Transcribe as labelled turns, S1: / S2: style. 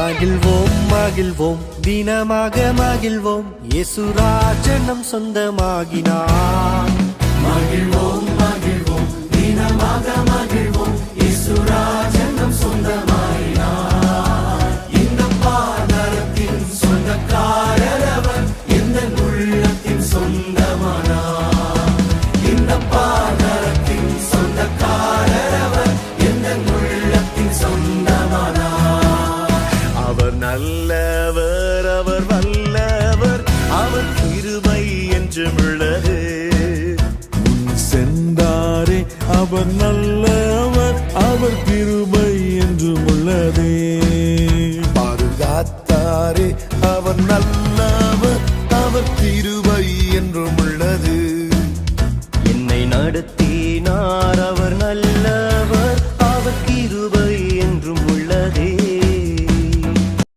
S1: மகிழ்வோம் மகிழ்வோம் தினமாக மகிழ்வோம் இயேசுராஜன் நம் சொந்தமாகினார்.
S2: மகிழ்வோம் மகிழ்வோம் தினமாக மகிழ்வோம் இயேசுராஜன் நம் சொந்தமாகினார். இந்த பாதாளத்தின் சொந்தக்காரர் அவர் எந்த உள்ளத்தின் சொந்தமானார். இந்த பாதாளத்தின் சொந்தக்காரர் அவர் எந்த உள்ளத்தின் சொந்தமானார்.
S3: அவர் நல்லவர், அவர் வல்லவர், அவர் கிருபை என்றும் உள்ளது.
S4: சென்றாரே அவர் நல்லவர், அவர் கிருபை என்றும் உள்ளதே.
S3: பாதுகாத்தாரே அவர் நல்லவர், அவர் கிருபை